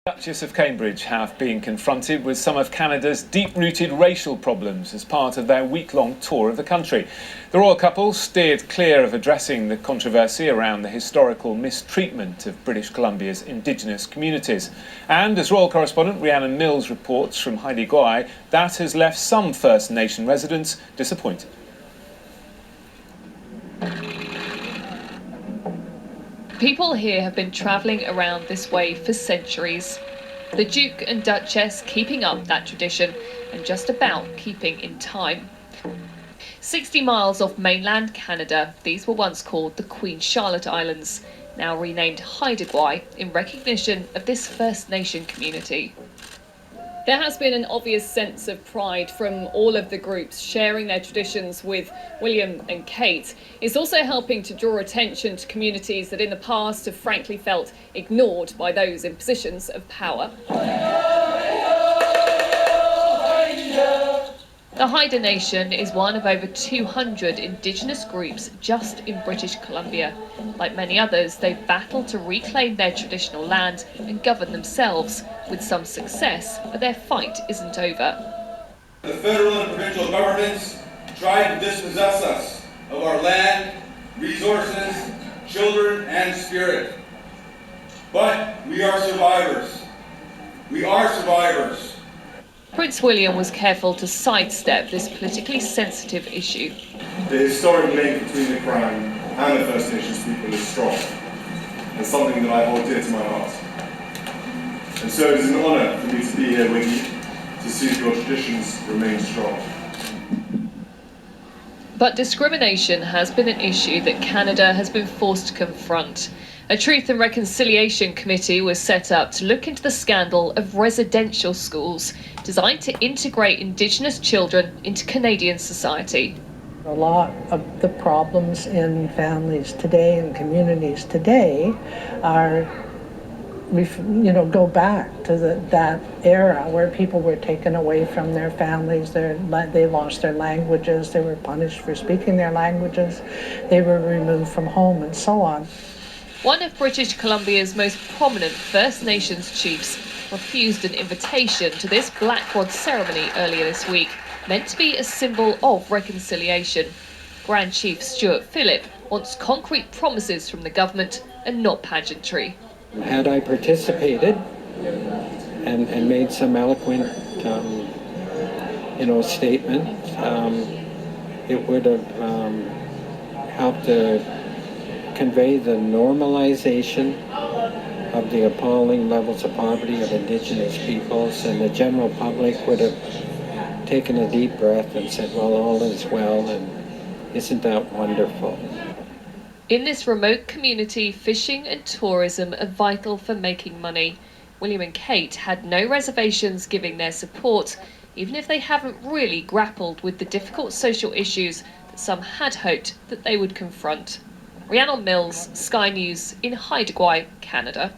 Duchess of Cambridge have been confronted with some of Canada's deep-rooted racial problems as part of their week-long tour of the country. The royal couple steered clear of addressing the controversy around the historical mistreatment of British Columbia's indigenous communities. And as royal correspondent Rhiannon Mills reports from Haida, that has left some First Nation residents disappointed. People here have been travelling around this way for centuries. The Duke and Duchess keeping up that tradition and just about keeping in time. 60 miles off mainland Canada, these were once called the Queen Charlotte Islands, now renamed Haida in recognition of this First Nation community. There has been an obvious sense of pride from all of the groups sharing their traditions with William and Kate. It's also helping to draw attention to communities that in the past have frankly felt ignored by those in positions of power. The Haida Nation is one of over 200 indigenous groups just in British Columbia. Like many others, they've battled to reclaim their traditional land and govern themselves, with some success, but their fight isn't over. The federal and provincial governments tried to dispossess us of our land, resources, children, and spirit. But we are survivors. We are survivors. Prince William was careful to sidestep this politically sensitive issue. The historic link between the Crown and the First Nations people is strong, and something that I hold dear to my heart. And so it is an honour for me to be here with you, to see your traditions remain strong. But discrimination has been an issue that Canada has been forced to confront. A Truth and Reconciliation Committee was set up to look into the scandal of residential schools designed to integrate Indigenous children into Canadian society. A lot of the problems in families today and communities today are, go back to that era where people were taken away from their families, they lost their languages, they were punished for speaking their languages, they were removed from home and so on. One of British Columbia's most prominent First Nations chiefs refused an invitation to this Black Rod ceremony earlier this week, meant to be a symbol of reconciliation. Grand Chief Stuart Phillip wants concrete promises from the government and not pageantry. Had I participated and made some eloquent, statement, it would have helped to convey the normalization of the appalling levels of poverty of Indigenous peoples, and the general public would have taken a deep breath and said, well, all is well, and isn't that wonderful? In this remote community, fishing and tourism are vital for making money. William and Kate had no reservations giving their support, even if they haven't really grappled with the difficult social issues that some had hoped that they would confront. Rhiannon Mills, Sky News in Haida, Canada.